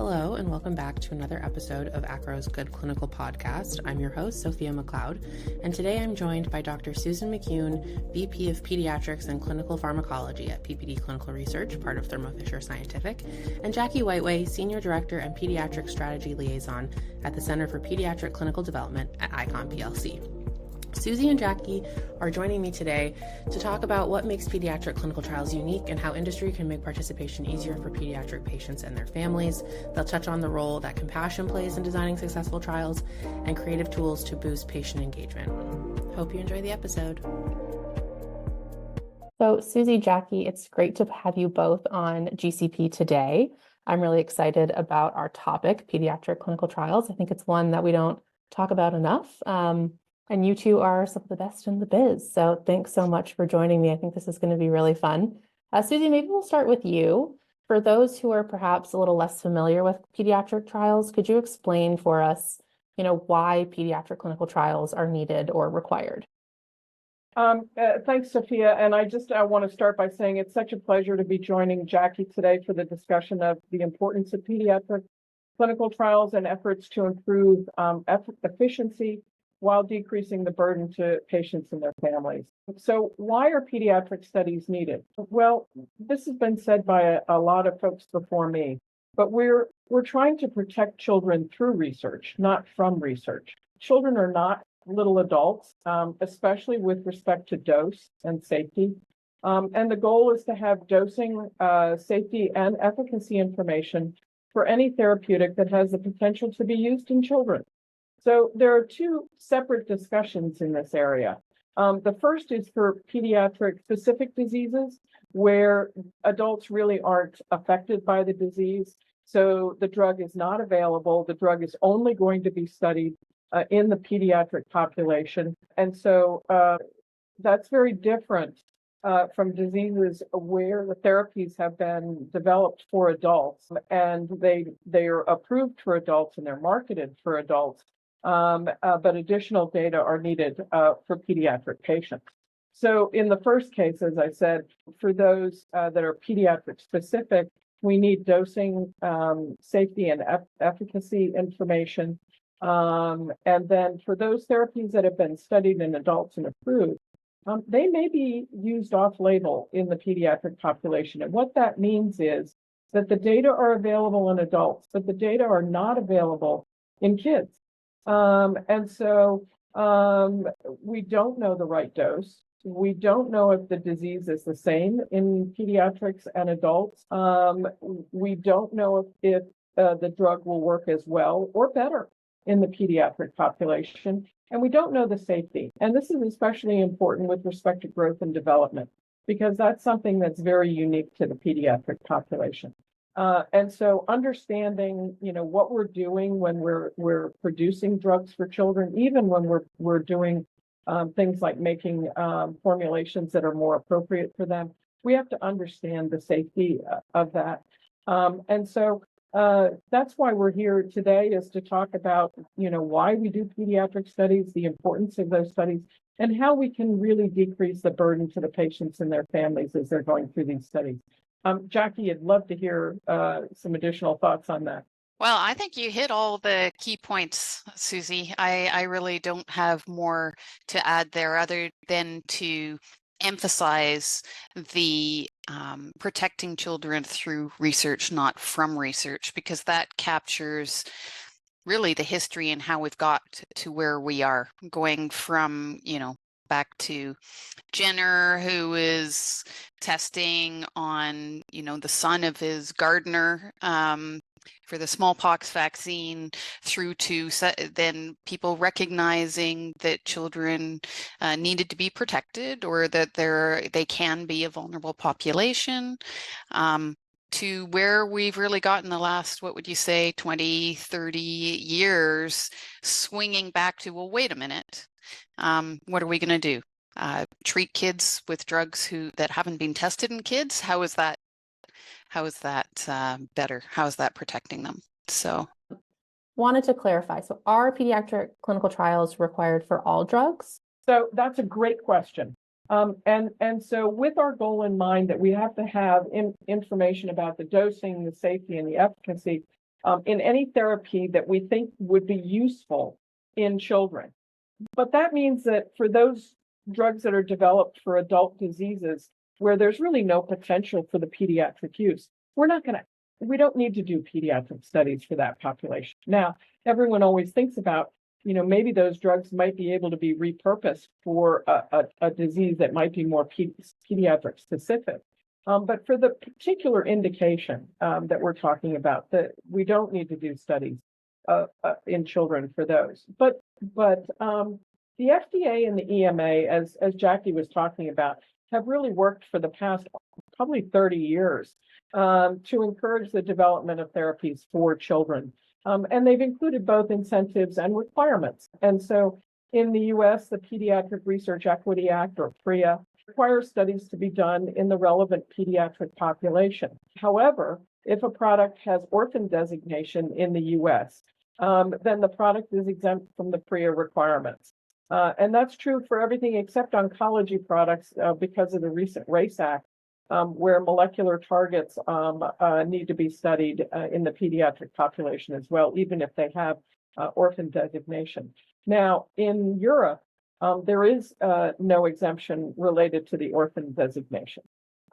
Hello, and welcome back to another episode of ACRO's Good Clinical Podcast. I'm your host, Sophia McLeod, and today I'm joined by Dr. Susan McCune, VP of Pediatrics and Clinical Pharmacology at PPD Clinical Research, part of Thermo Scientific, and Jacqui Whiteway, Senior Director and Pediatric Strategy Liaison at the Center for Pediatric Clinical Development at ICON PLC. Susie and Jacqui are joining me today to talk about what makes pediatric clinical trials unique and how industry can make participation easier for pediatric patients and their families. They'll touch on the role that compassion plays in designing successful trials and creative tools to boost patient engagement. Hope you enjoy the episode. So Susie, Jacqui, it's great to have you both on GCP today. I'm really excited about our topic, pediatric clinical trials. I think it's one that we don't talk about enough. And you two are some of the best in the biz. So thanks so much for joining me. I think this is going to be really fun. Susie, maybe we'll start with you. For those who are perhaps a little less familiar with pediatric trials, could you explain for us, why pediatric clinical trials are needed or required? Thanks, Sophia. And I want to start by saying it's such a pleasure to be joining Jacqui today for the discussion of the importance of pediatric clinical trials and efforts to improve efficiency while decreasing the burden to patients and their families. So why are pediatric studies needed? Well, this has been said by a lot of folks before me, but we're trying to protect children through research, not from research. Children are not little adults, especially with respect to dose and safety. And the goal is to have dosing, safety, and efficacy information for any therapeutic that has the potential to be used in children. So there are two separate discussions in this area. The first is for pediatric specific diseases where adults really aren't affected by the disease. So the drug is not available. The drug is only going to be studied in the pediatric population. And so that's very different from diseases where the therapies have been developed for adults and they are approved for adults and they're marketed for adults. But additional data are needed for pediatric patients. So in the first case, as I said, for those that are pediatric specific, we need dosing, safety, and efficacy information. And then for those therapies that have been studied in adults and approved, they may be used off-label in the pediatric population. And what that means is that the data are available in adults, but the data are not available in kids. And so we don't know the right dose. We don't know if the disease is the same in pediatrics and adults. We don't know if the drug will work as well or better in the pediatric population. And we don't know the safety. And this is especially important with respect to growth and development, because that's something that's very unique to the pediatric population. And so understanding, what we're doing when we're producing drugs for children, even when we're doing things like making formulations that are more appropriate for them, we have to understand the safety of that. And so that's why we're here today, is to talk about, why we do pediatric studies, the importance of those studies, and how we can really decrease the burden to the patients and their families as they're going through these studies. Jacqui, I'd love to hear some additional thoughts on that. Well, I think you hit all the key points, Susie. I really don't have more to add there other than to emphasize the protecting children through research, not from research, because that captures really the history and how we've got to where we are, going from, back to Jenner, who is testing on, the son of his gardener for the smallpox vaccine, through to then people recognizing that children needed to be protected, or that they can be a vulnerable population, to where we've really gotten the last, what would you say, 20, 30 years, swinging back to, well, wait a minute. What are we going to do? Treat kids with drugs that haven't been tested in kids? How is that better? How is that protecting them? So, Wanted to clarify. So are pediatric clinical trials required for all drugs? So that's a great question. And so with our goal in mind that we have to have information about the dosing, the safety, and the efficacy, in any therapy that we think would be useful in children. But that means that for those drugs that are developed for adult diseases where there's really no potential for the pediatric use, we don't need to do pediatric studies for that population. Now, everyone always thinks about, maybe those drugs might be able to be repurposed for a disease that might be more pediatric specific. But for the particular indication that we're talking about, that we don't need to do studies in children for those. But the FDA and the EMA, as Jacqui was talking about, have really worked for the past probably 30 years to encourage the development of therapies for children. And they've included both incentives and requirements. And so in the US, the Pediatric Research Equity Act, or PREA, requires studies to be done in the relevant pediatric population. However, if a product has orphan designation in the US, then the product is exempt from the PREA requirements. And that's true for everything except oncology products because of the recent RACE Act, where molecular targets need to be studied in the pediatric population as well, even if they have orphan designation. Now, in Europe, there is no exemption related to the orphan designation.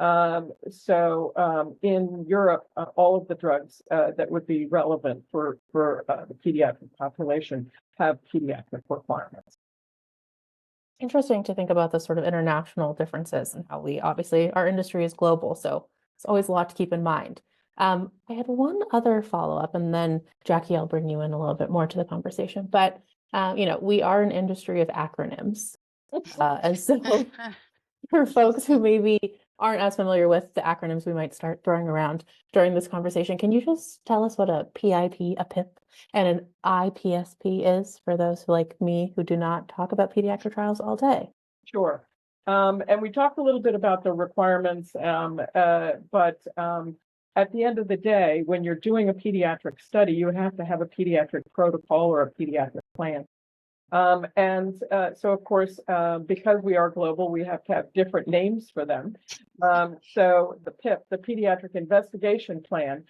So in Europe, all of the drugs that would be relevant for the pediatric population have pediatric requirements. Interesting to think about the sort of international differences and how obviously our industry is global, so it's always a lot to keep in mind. I had one other follow-up, and then Jacqui, I'll bring you in a little bit more to the conversation. But we are an industry of acronyms, and so for folks who maybe aren't as familiar with the acronyms we might start throwing around during this conversation, can you just tell us what a PIP, a PIP, and an IPSP is for those who, like me, who do not talk about pediatric trials all day? Sure. And we talked a little bit about the requirements, but at the end of the day, when you're doing a pediatric study, you have to have a pediatric protocol or a pediatric plan. So, of course, because we are global, we have to have different names for them. So the PIP, the Pediatric Investigation Plan,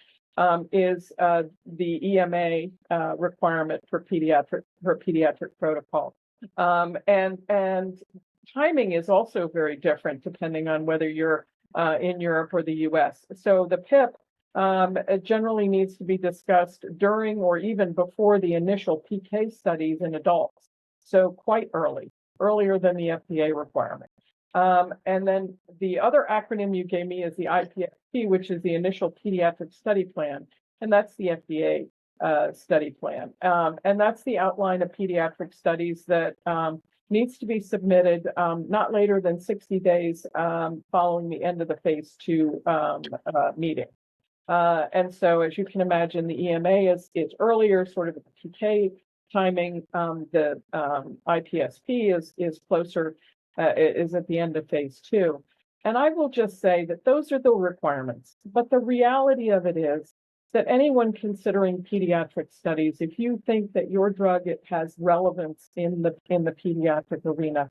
is the EMA requirement for pediatric protocol. And timing is also very different depending on whether you're in Europe or the US. So the PIP generally needs to be discussed during or even before the initial PK studies in adults. So quite earlier than the FDA requirement. And then the other acronym you gave me is the IPSP, which is the Initial Pediatric Study Plan. And that's the FDA study plan. And that's the outline of pediatric studies that needs to be submitted not later than 60 days following the end of the phase 2 meeting. And so, as you can imagine, the EMA is earlier, sort of the PK timing. The IPSP is closer, is at the end of phase 2. And I will just say that those are the requirements. But the reality of it is that anyone considering pediatric studies, if you think that your drug has relevance in the pediatric arena,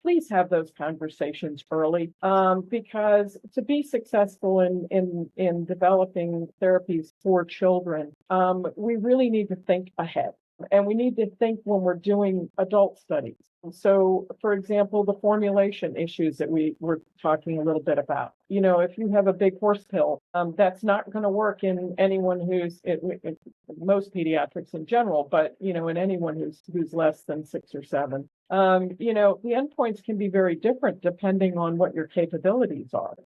please have those conversations early, because to be successful in developing therapies for children, we really need to think ahead. And we need to think when we're doing adult studies. So, for example, the formulation issues that we were talking a little bit about. If you have a big horse pill, that's not going to work in anyone who's most pediatrics in general, but in anyone who's less than 6 or 7. The endpoints can be very different depending on what your capabilities are.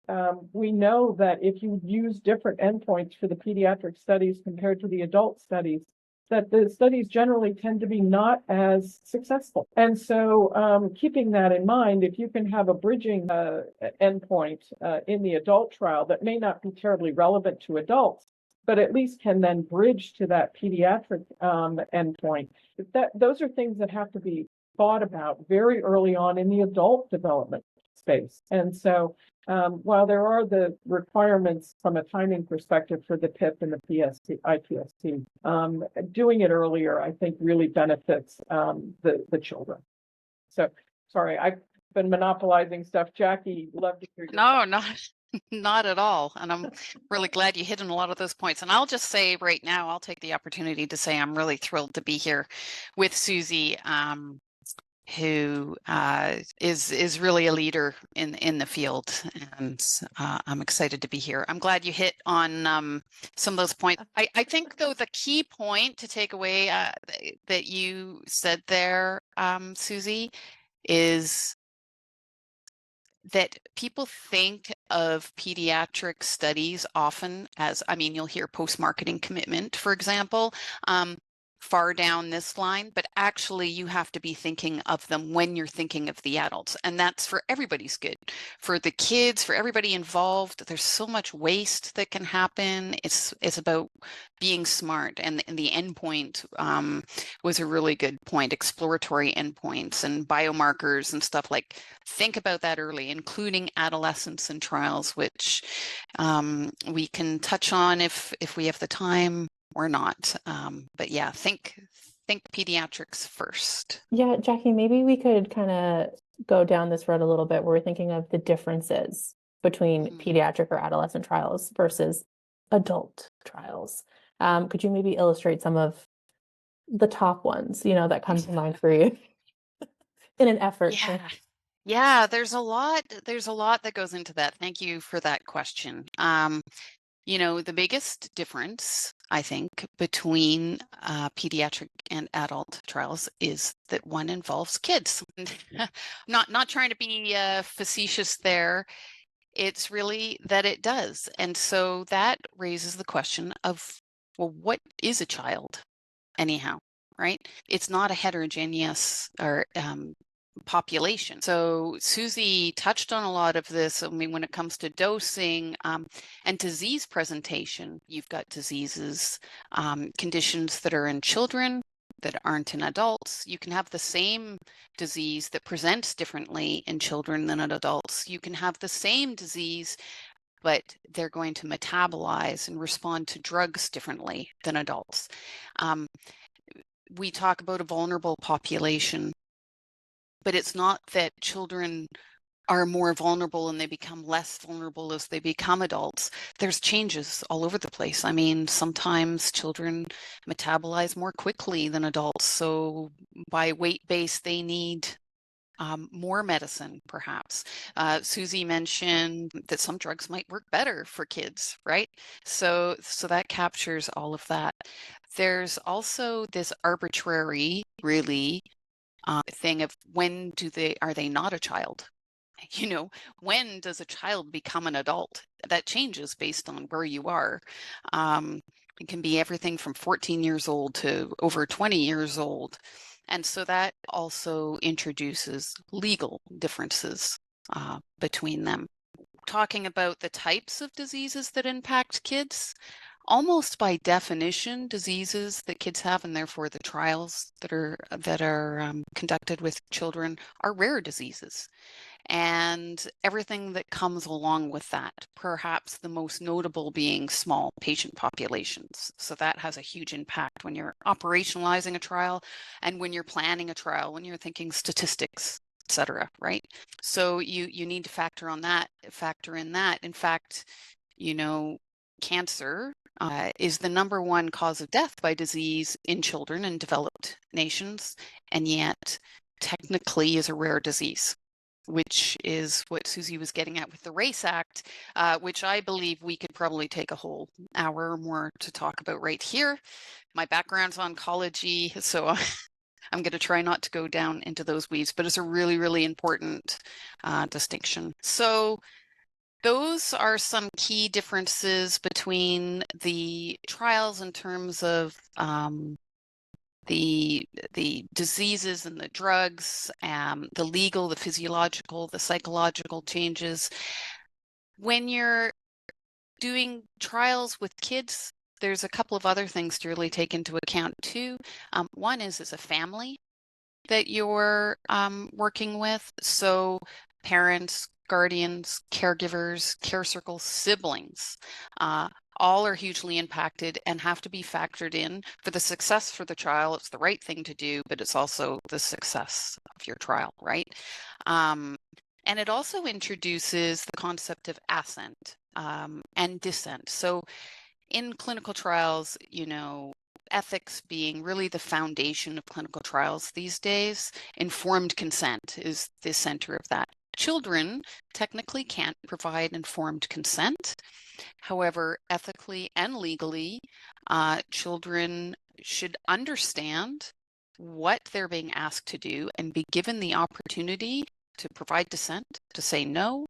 We know that if you use different endpoints for the pediatric studies compared to the adult studies, that the studies generally tend to be not as successful. And so keeping that in mind, if you can have a bridging endpoint in the adult trial that may not be terribly relevant to adults, but at least can then bridge to that pediatric endpoint, those are things that have to be thought about very early on in the adult development space. And so while there are the requirements from a timing perspective for the PIP and the IPSP, doing it earlier, I think, really benefits the children. So, sorry, I've been monopolizing stuff. Jacqui, love to hear your No, Not at all. And I'm really glad you hit on a lot of those points. And I'll just say right now, I'll take the opportunity to say I'm really thrilled to be here with Susie, who is really a leader in the field, and I'm excited to be here. I'm glad you hit on some of those points. I think though the key point to take away that you said there, Susie, is that people think of pediatric studies often as, I mean, you'll hear post-marketing commitment, for example, far down this line, but actually you have to be thinking of them when you're thinking of the adults. And that's for everybody's good, for the kids, for everybody involved. There's so much waste that can happen. It's about being smart. And the endpoint was a really good point, exploratory endpoints and biomarkers and stuff. Like, think about that early, including adolescents and trials, which we can touch on if we have the time or not. But yeah, think pediatrics first. Yeah, Jacqui, maybe we could kind of go down this road a little bit where we're thinking of the differences between pediatric or adolescent trials versus adult trials. Could you maybe illustrate some of the top ones, that comes to mind for you in an effort? Yeah, there's a lot that goes into that. Thank you for that question. The biggest difference, I think, between pediatric and adult trials is that one involves kids. Not trying to be facetious there. It's really that it does. And so that raises the question of, well, what is a child anyhow, right? It's not a heterogeneous or population. So Susie touched on a lot of this. I mean, when it comes to dosing and disease presentation, you've got diseases, conditions that are in children that aren't in adults. You can have the same disease that presents differently in children than in adults. You can have the same disease, but they're going to metabolize and respond to drugs differently than adults. We talk about a vulnerable population, but it's not that children are more vulnerable and they become less vulnerable as they become adults. There's changes all over the place. I mean, sometimes children metabolize more quickly than adults. So by weight base, they need more medicine, perhaps. Susie mentioned that some drugs might work better for kids, right? So that captures all of that. There's also this arbitrary, really, thing of when are they not a child? When does a child become an adult? That changes based on where you are. It can be everything from 14 years old to over 20 years old. And so that also introduces legal differences between them. Talking about the types of diseases that impact kids, almost by definition, diseases that kids have, and therefore the trials that are conducted with children, are rare diseases. And everything that comes along with that, perhaps the most notable being small patient populations. So that has a huge impact when you're operationalizing a trial and when you're planning a trial, when you're thinking statistics, et cetera, right? So you need to factor in that. In fact, cancer is the #1 cause of death by disease in children in developed nations, and yet technically is a rare disease, which is what Susie was getting at with the RACE Act, which I believe we could probably take a whole hour or more to talk about right here. My background's oncology, so I'm going to try not to go down into those weeds, but it's a really, really important distinction. So those are some key differences between the trials in terms of the diseases and the drugs, the legal, the physiological, the psychological changes. When you're doing trials with kids, there's a couple of other things to really take into account too. One is as a family that you're working with. So parents, guardians, caregivers, care circles, siblings, all are hugely impacted and have to be factored in for the success for the trial. It's the right thing to do, but it's also the success of your trial, right? And it also introduces the concept of assent and dissent. So in clinical trials, ethics being really the foundation of clinical trials these days, informed consent is the center of that. Children technically can't provide informed consent. However, ethically and legally, children should understand what they're being asked to do and be given the opportunity to provide dissent, to say no,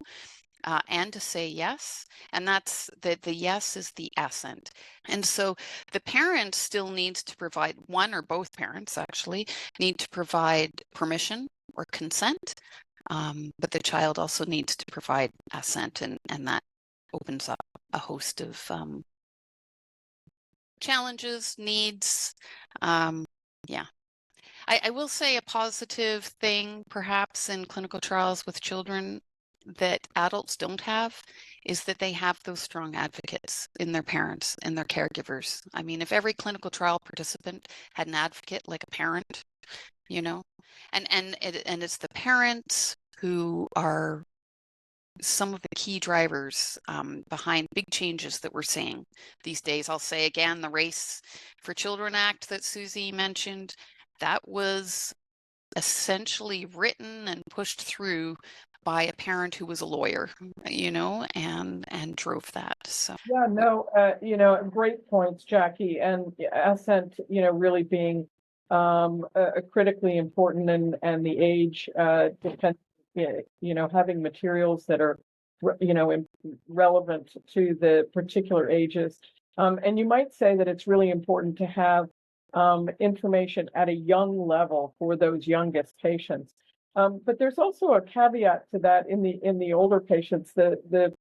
and to say yes. And that's the yes is the assent. And so the parent still needs to provide, one or both parents actually need to provide permission or consent, but the child also needs to provide assent, and that opens up a host of challenges, needs. Yeah. I will say a positive thing perhaps in clinical trials with children that adults don't have is that they have those strong advocates in their parents and their caregivers. I mean, if every clinical trial participant had an advocate like a parent, and it's the parents who are some of the key drivers behind big changes that we're seeing these days. I'll say again, the Race for Children Act that Susie mentioned, that was essentially written and pushed through by a parent who was a lawyer, and drove that. So Yeah, no, great points, Jacqui, and assent, really being critically important, and the age depends, having materials that are, relevant to the particular ages. And you might say that it's really important to have information at a young level for those youngest patients. But there's also a caveat to that in the older patients. The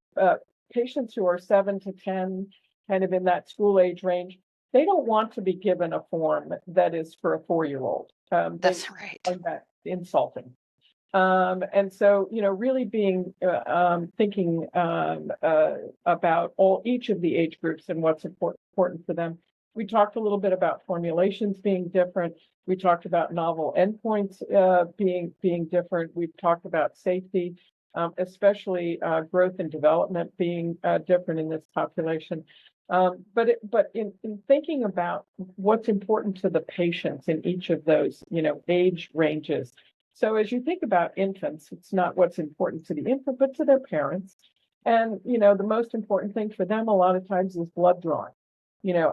patients who are 7 to 10, kind of in that school age range, they don't want to be given a form that is for a 4-year-old. that's right. Find that insulting. And so, really being thinking about each of the age groups and what's important for them. We talked a little bit about formulations being different. We talked about novel endpoints being different. We've talked about safety, especially growth and development being different in this population. But in thinking about what's important to the patients in each of those, age ranges. So as you think about infants, it's not what's important to the infant, but to their parents. And, the most important thing for them a lot of times is blood drawing.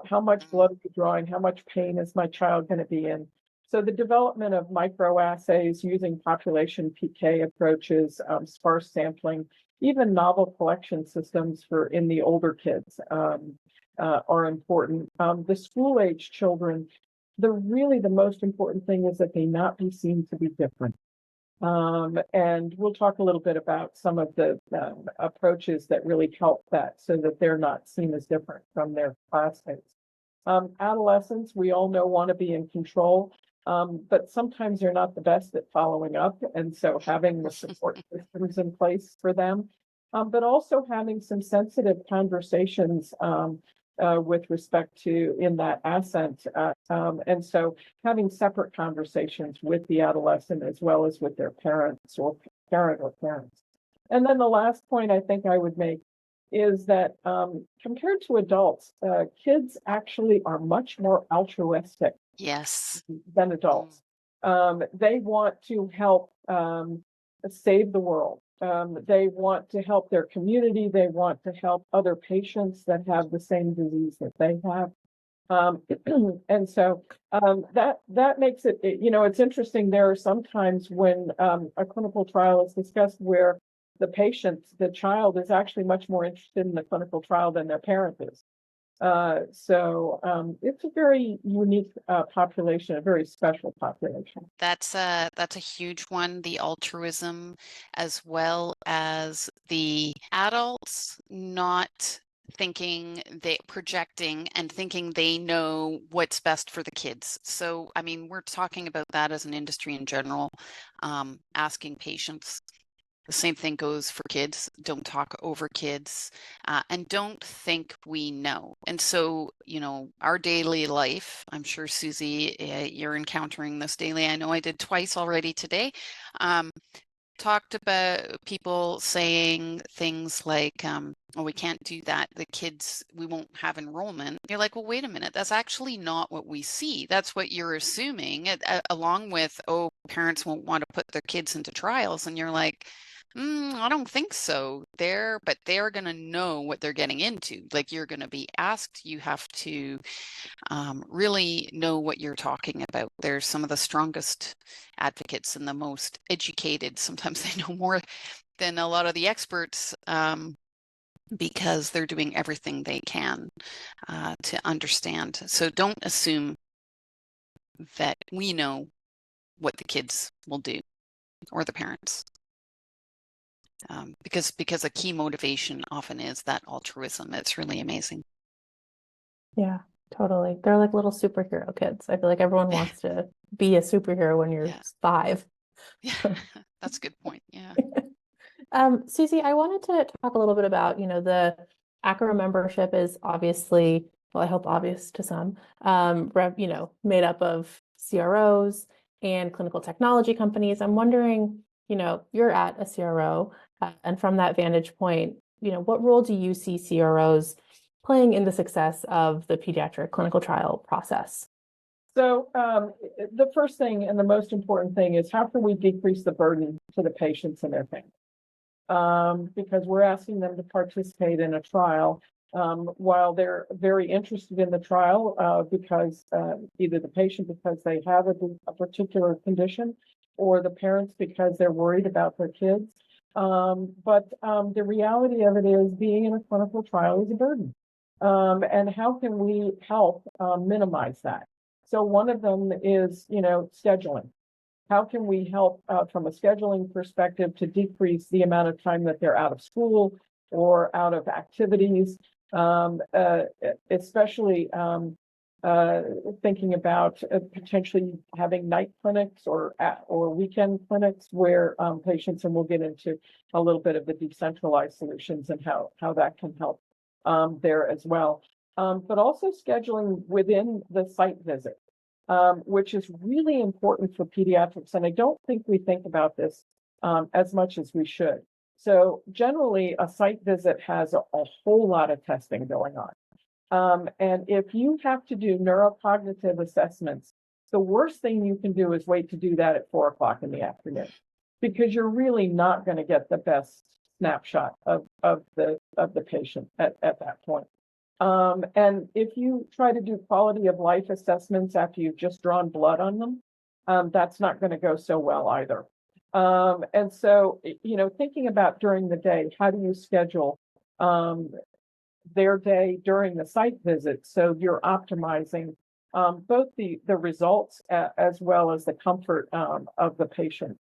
How much blood are you drawing? How much pain is my child going to be in? So the development of microassays using population PK approaches, sparse sampling, even novel collection systems in the older kids are important. The school age children, the most important thing is that they not be seen to be different. And we'll talk a little bit about some of the approaches that really help that so that they're not seen as different from their classmates. Adolescents, we all know, want to be in control, but sometimes they're not the best at following up. And so having the support systems in place for them, but also having some sensitive conversations with respect to in that assent. And so having separate conversations with the adolescent as well as with their parents or parents. And then the last point I think I would make is that compared to adults, kids actually are much more altruistic than adults. They want to help save the world. They want to help their community. They want to help other patients that have the same disease that they have. And so that makes it, it's interesting. There are some times when a clinical trial is discussed where the child is actually much more interested in the clinical trial than their parent is. So it's a very unique population, a very special population. That's a huge one, the altruism, as well as the adults not projecting and thinking they know what's best for the kids. So, I mean, we're talking about that as an industry in general, asking patients. The same thing goes for kids. Don't talk over kids, and don't think we know. And so, our daily life, I'm sure, Susie, you're encountering this daily. I know I did twice already today. talked about people saying things like, oh, we can't do that. The kids, we won't have enrollment. You're like, well, wait a minute. That's actually not what we see. That's what you're assuming, along with, oh, parents won't want to put their kids into trials. And you're like, I don't think so. They're going to know what they're getting into. Like, you're going to be asked, you have to really know what you're talking about. They're some of the strongest advocates and the most educated. Sometimes they know more than a lot of the experts because they're doing everything they can to understand. So don't assume that we know what the kids will do or the parents. Because a key motivation often is that altruism. It's really amazing. Yeah, totally. They're like little superhero kids. I feel like everyone wants to be a superhero when you're 5. Yeah, that's a good point. Yeah. Susie, I wanted to talk a little bit about, the ACRO membership is obviously, well, I hope obvious to some, made up of CROs and clinical technology companies. I'm wondering, you're at a CRO, and from that vantage point, what role do you see CROs playing in the success of the pediatric clinical trial process? So the first thing and the most important thing is how can we decrease the burden to the patients and their families? Because we're asking them to participate in a trial while they're very interested in the trial because either the patient because they have a particular condition or the parents because they're worried about their kids. But the reality of it is being in a clinical trial is a burden. And how can we help minimize that? So one of them is, scheduling. How can we help from a scheduling perspective to decrease the amount of time that they're out of school or out of activities, especially thinking about potentially having night clinics or weekend clinics where patients, and we'll get into a little bit of the decentralized solutions and how that can help there as well. But also scheduling within the site visit, which is really important for pediatrics. And I don't think we think about this as much as we should. So generally, a site visit has a whole lot of testing going on. And if you have to do neurocognitive assessments, the worst thing you can do is wait to do that at 4:00 in the afternoon, because you're really not going to get the best snapshot of the patient at that point. And if you try to do quality of life assessments after you've just drawn blood on them, that's not going to go so well either. And so, thinking about during the day, how do you schedule their day during the site visit so you're optimizing both the results as well as the comfort of the patient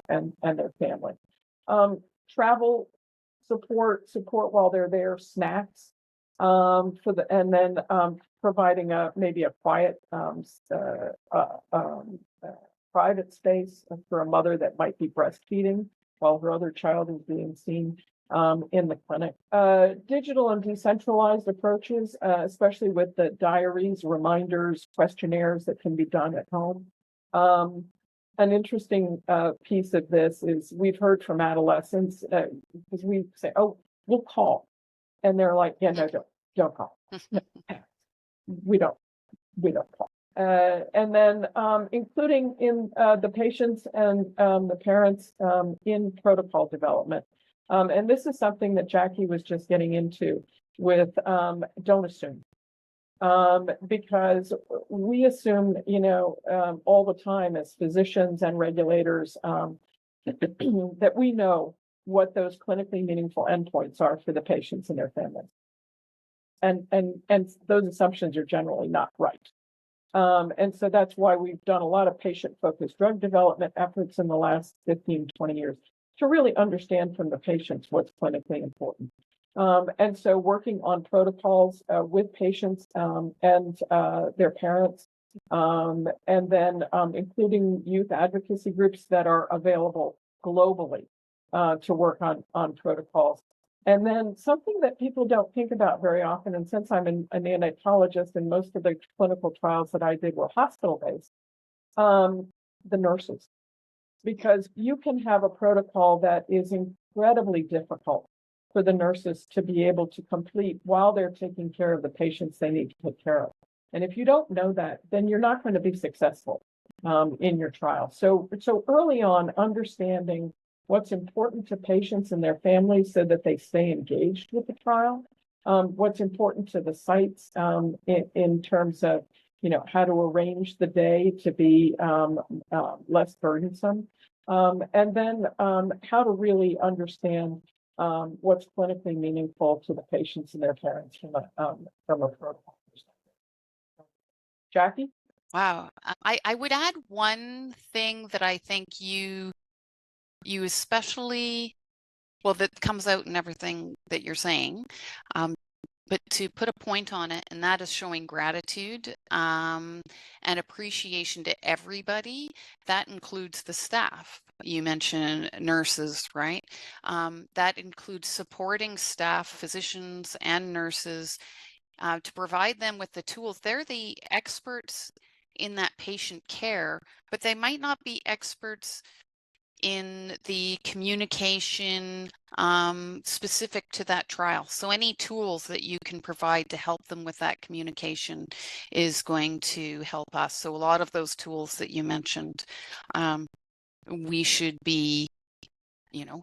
and their family. Travel support while they're there, snacks and then providing maybe a quiet private space for a mother that might be breastfeeding while her other child is being seen in the clinic. Digital and decentralized approaches, especially with the diaries, reminders, questionnaires that can be done at home. An interesting piece of this is we've heard from adolescents because we say, "Oh, we'll call," and they're like, "Yeah, no, don't call. We don't call." And then including in the patients and the parents in protocol development. And this is something that Jacqui was just getting into with don't assume. Because we assume, all the time as physicians and regulators that we know what those clinically meaningful endpoints are for the patients and their families. And those assumptions are generally not right. And so that's why we've done a lot of patient-focused drug development efforts in the last 15, 20 years to really understand from the patients what's clinically important. And so working on protocols with patients and their parents, and then including youth advocacy groups that are available globally to work on protocols. And then something that people don't think about very often, and since I'm an neonatologist and most of the clinical trials that I did were hospital-based, the nurses. because you can have a protocol that is incredibly difficult for the nurses to be able to complete while they're taking care of the patients they need to take care of. And if you don't know that, then you're not going to be successful in your trial. So early on, understanding what's important to patients and their families so that they stay engaged with the trial, what's important to the sites in terms of, how to arrange the day to be less burdensome, and then how to really understand what's clinically meaningful to the patients and their parents from a protocol perspective. Jacqui? Wow. I would add one thing that I think you especially, well, that comes out in everything that you're saying, but to put a point on it, and that is showing gratitude and appreciation to everybody. That includes the staff. You mentioned nurses, right? That includes supporting staff, physicians and nurses, to provide them with the tools. They're the experts in that patient care, but they might not be experts in the communication specific to that trial. So any tools that you can provide to help them with that communication is going to help us. So a lot of those tools that you mentioned, we should be,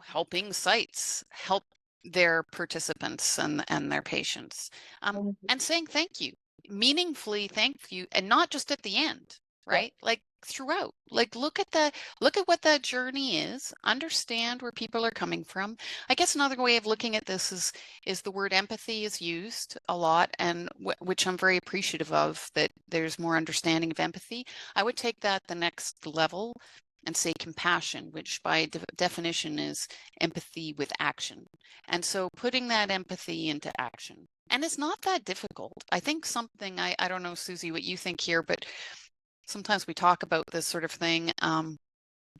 helping sites help their participants and their patients, and saying thank you, meaningfully thank you, and not just at the end, right? Like throughout, like look at what that journey is, understand where people are coming from. I guess another way of looking at this is the word empathy is used a lot, and which I'm very appreciative of, that there's more understanding of empathy. I would take that the next level and say compassion, which by definition is empathy with action. And so putting that empathy into action. And it's not that difficult. I think something, I don't know, Susie, what you think here, but sometimes we talk about this sort of thing. I'm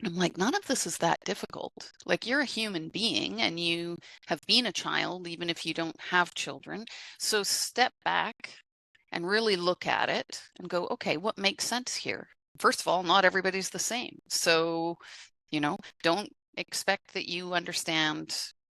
like, none of this is that difficult. Like, you're a human being and you have been a child, even if you don't have children. So step back and really look at it and go, okay, what makes sense here? First of all, not everybody's the same. So, don't expect that you understand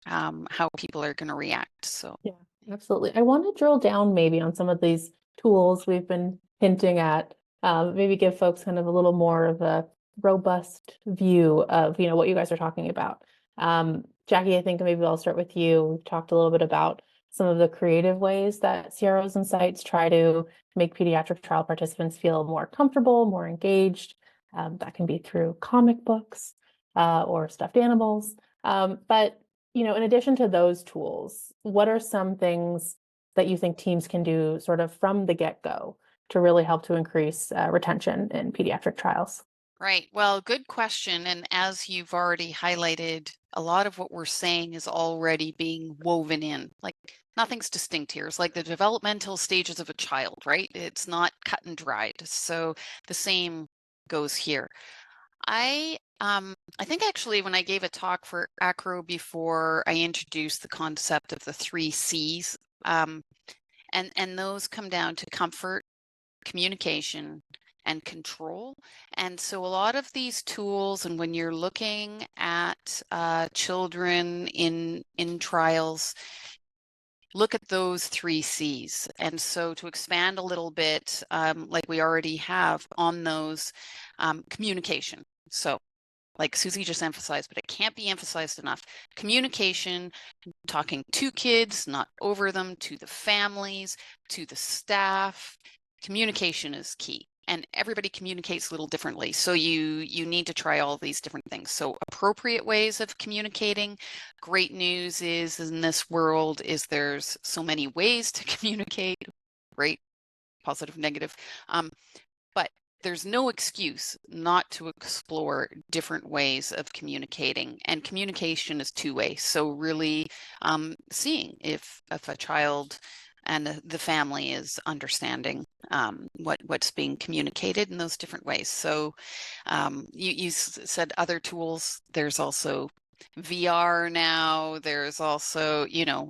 how people are going to react. So, Yeah, absolutely. I want to drill down maybe on some of these tools we've been hinting at, maybe give folks kind of a little more of a robust view of, what you guys are talking about. Jacqui, I think maybe I'll start with you. We've talked a little bit about some of the creative ways that CROs and sites try to make pediatric trial participants feel more comfortable, more engaged. That can be through comic books or stuffed animals. But in addition to those tools, what are some things that you think teams can do sort of from the get-go to really help to increase retention in pediatric trials? Right. Well, good question. And as you've already highlighted, a lot of what we're saying is already being woven in. Like, nothing's distinct here. It's like the developmental stages of a child, right? It's not cut and dried. So the same goes here. I think actually when I gave a talk for ACRO before, I introduced the concept of the 3 C's, and those come down to comfort, communication, and control. And so a lot of these tools, and when you're looking at children in trials, look at those 3 C's. And so to expand a little bit, like we already have on those, communication. So like Susie just emphasized, but it can't be emphasized enough. Communication, talking to kids, not over them, to the families, to the staff. Communication is key. And everybody communicates a little differently. So you need to try all these different things. So appropriate ways of communicating. Great news is in this world is there's so many ways to communicate. Great, positive, negative. But there's no excuse not to explore different ways of communicating. And communication is two-way. So really seeing if a child and the family is understanding what's being communicated in those different ways. So you said other tools. There's also VR now. There's also,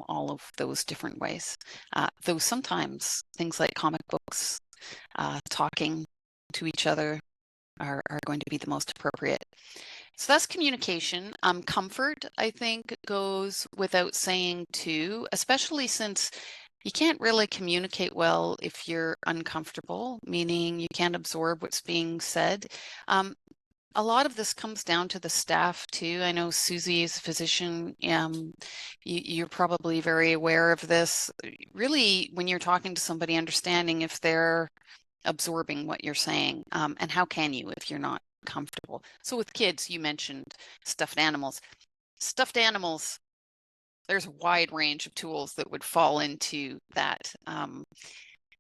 all of those different ways. Though sometimes things like comic books, talking to each other, are going to be the most appropriate. So that's communication. Comfort, I think, goes without saying too, especially since you can't really communicate well if you're uncomfortable, meaning you can't absorb what's being said. A lot of this comes down to the staff too. I know Susie is a physician. You're probably very aware of this. Really, when you're talking to somebody, understanding if they're absorbing what you're saying, and how can you if you're not comfortable. So with kids, you mentioned stuffed animals. Stuffed animals, there's a wide range of tools that would fall into that.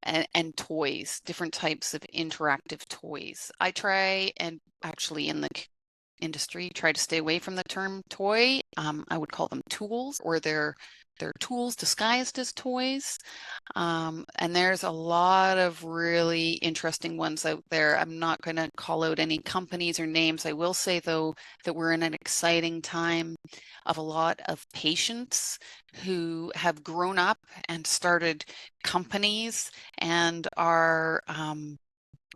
And toys, different types of interactive toys. I try, and actually in the industry, try to stay away from the term toy. I would call them tools, or they're tools disguised as toys. And there's a lot of really interesting ones out there. I'm not going to call out any companies or names. I will say, though, that we're in an exciting time of a lot of patients who have grown up and started companies and are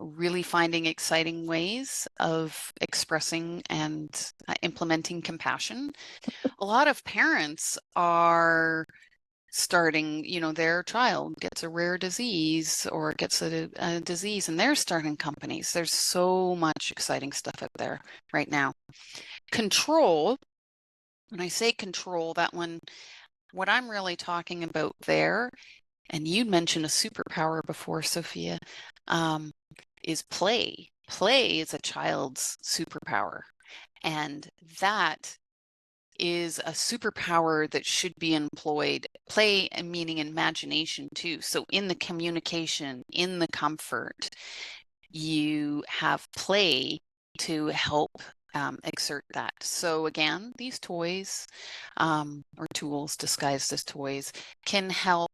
really finding exciting ways of expressing and implementing compassion. A lot of parents are starting, their child gets a rare disease or gets a disease and they're starting companies. There's so much exciting stuff out there right now. Control, when I say control, that one, what I'm really talking about there, and you mentioned a superpower before, Sophia, is play. Play is a child's superpower. And that is a superpower that should be employed. Play, meaning imagination too. So in the communication, in the comfort, you have play to help exert that. So again, these toys or tools disguised as toys can help,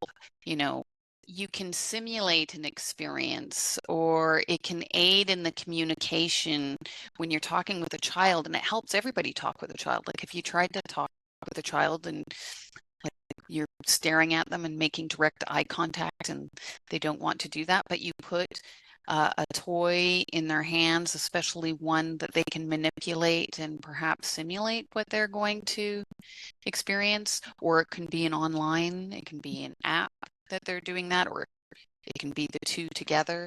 you can simulate an experience, or it can aid in the communication when you're talking with a child, and it helps everybody talk with a child. Like if you tried to talk with a child and like you're staring at them and making direct eye contact and they don't want to do that, but you put a toy in their hands, especially one that they can manipulate and perhaps simulate what they're going to experience, or it can be an online, it can be an app that they're doing that, or it can be the two together.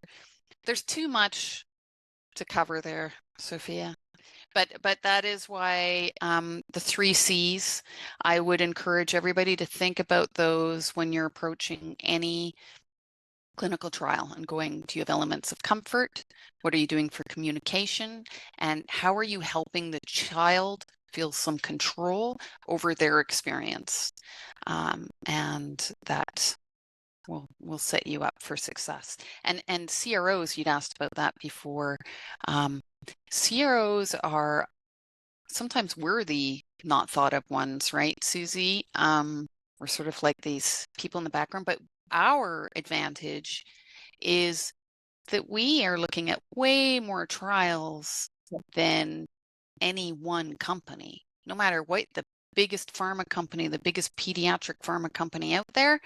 There's too much to cover there, Sophia. But that is why the 3 C's, I would encourage everybody to think about those when you're approaching any clinical trial and going, do you have elements of comfort? What are you doing for communication? And how are you helping the child feel some control over their experience? And that will set you up for success. And CROs, you'd asked about that before. CROs are sometimes we're the not thought of ones, right, Susie? We're sort of like these people in the background, but our advantage is that we are looking at way more trials than any one company. No matter what the biggest pharma company, the biggest pediatric pharma company out there,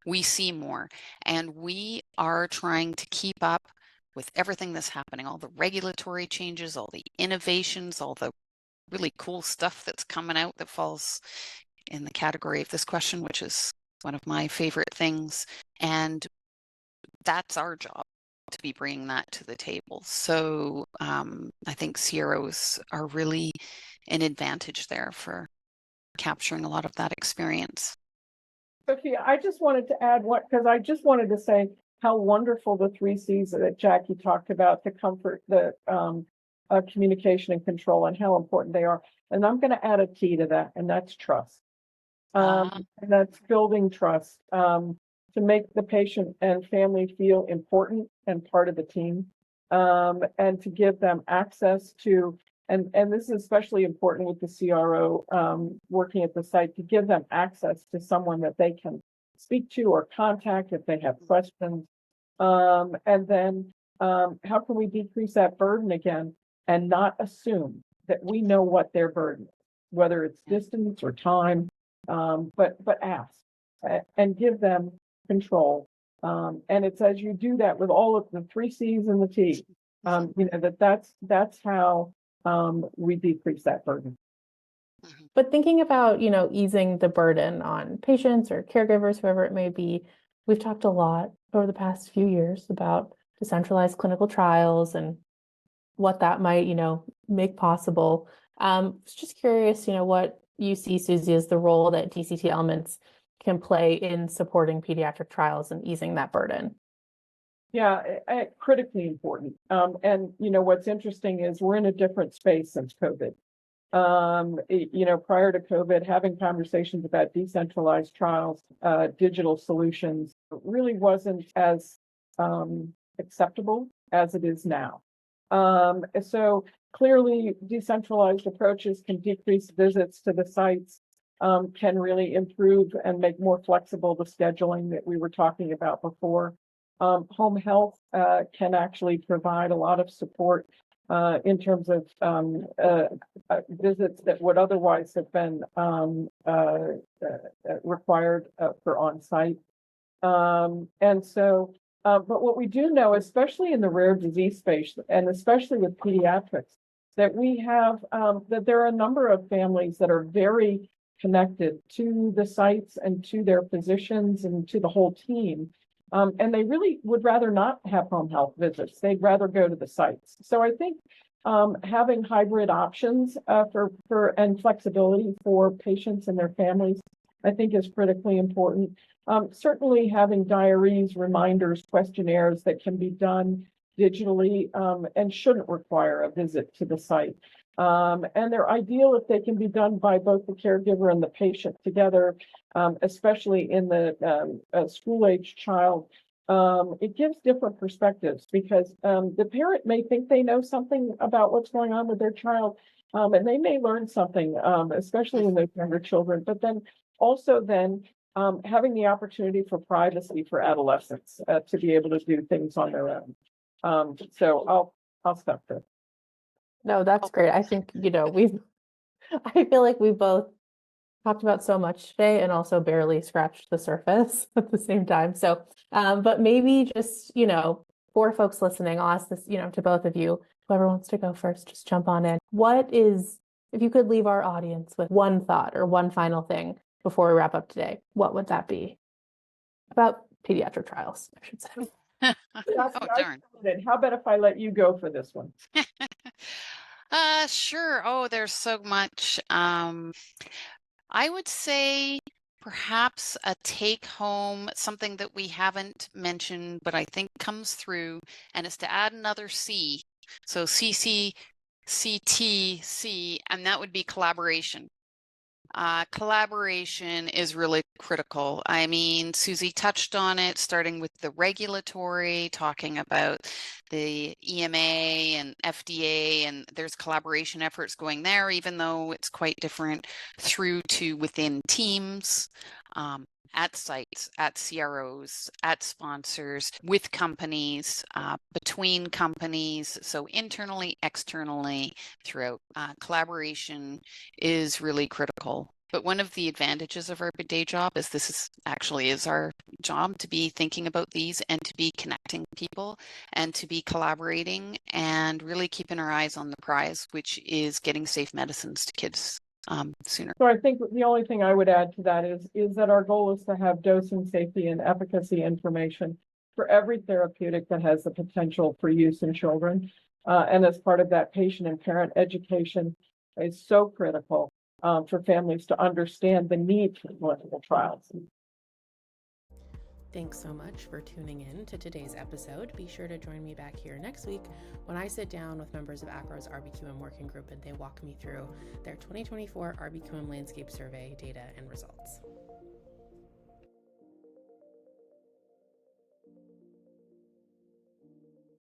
we see more. And we are trying to keep up with everything that's happening, all the regulatory changes, all the innovations, all the really cool stuff that's coming out that falls in the category of this question, which is one of my favorite things. And that's our job, to be bringing that to the table. So I think CROs are really an advantage there for capturing a lot of that experience. Sophia, I just wanted to add because I just wanted to say how wonderful the 3 C's that Jacqui talked about, the comfort, the communication and control, and how important they are. And I'm going to add a T to that, and that's trust. And that's building trust to make the patient and family feel important and part of the team, and to give them access to, and this is especially important with the CRO working at the site, to give them access to someone that they can speak to or contact if they have questions. And then how can we decrease that burden again and not assume that we know what their burden is, whether it's distance or time, but ask and give them control. And it's as you do that with all of the 3 C's and the T, That's how we decrease that burden. But thinking about, easing the burden on patients or caregivers, whoever it may be, we've talked a lot over the past few years about decentralized clinical trials and what that might, make possible. Was just curious, what you see, Susie, as the role that DCT elements can play in supporting pediatric trials and easing that burden. Yeah, critically important. And what's interesting is we're in a different space since COVID. Prior to COVID, having conversations about decentralized trials, digital solutions really wasn't as acceptable as it is now. So clearly, decentralized approaches can decrease visits to the sites, can really improve and make more flexible the scheduling that we were talking about before. Home health can actually provide a lot of support in terms of visits that would otherwise have been required for on-site. But what we do know, especially in the rare disease space, and especially with pediatrics, that we have that there are a number of families that are very connected to the sites and to their physicians and to the whole team. And they really would rather not have home health visits. They'd rather go to the sites. So I think having hybrid options and flexibility for patients and their families, I think is critically important. Certainly having diaries, reminders, questionnaires that can be done digitally and shouldn't require a visit to the site. And they're ideal if they can be done by both the caregiver and the patient together, especially in the school-age child. It gives different perspectives because the parent may think they know something about what's going on with their child, and they may learn something, especially in those younger children, but then having the opportunity for privacy for adolescents to be able to do things on their own. So I'll stop there. No, that's great. I think, I feel like we've both talked about so much today and also barely scratched the surface at the same time. So, but maybe just, for folks listening, I'll ask this, to both of you, whoever wants to go first, just jump on in. If you could leave our audience with one thought or one final thing before we wrap up today, what would that be? About pediatric trials, I should say. Oh, darn. How about if I let you go for this one? Sure. Oh, there's so much. I would say perhaps a take home, something that we haven't mentioned, but I think comes through, and it's to add another C. So CCTC, and that would be collaboration. Collaboration is really critical. I mean, Susie touched on it, starting with the regulatory, talking about the EMA and FDA, and there's collaboration efforts going there, even though it's quite different, through to within teams, at sites, at CROs, at sponsors, with companies, between companies, so internally, externally, throughout. Collaboration is really critical. But one of the advantages of our day job is this is our job, to be thinking about these and to be connecting people and to be collaborating and really keeping our eyes on the prize, which is getting safe medicines to kids sooner. So I think the only thing I would add to that is that our goal is to have dosing, safety, and efficacy information for every therapeutic that has the potential for use in children. And as part of that, patient and parent education is so critical for families to understand the need for clinical trials. Thanks so much for tuning in to today's episode. Be sure to join me back here next week when I sit down with members of ACRO's RBQM working group and they walk me through their 2024 RBQM landscape survey data and results.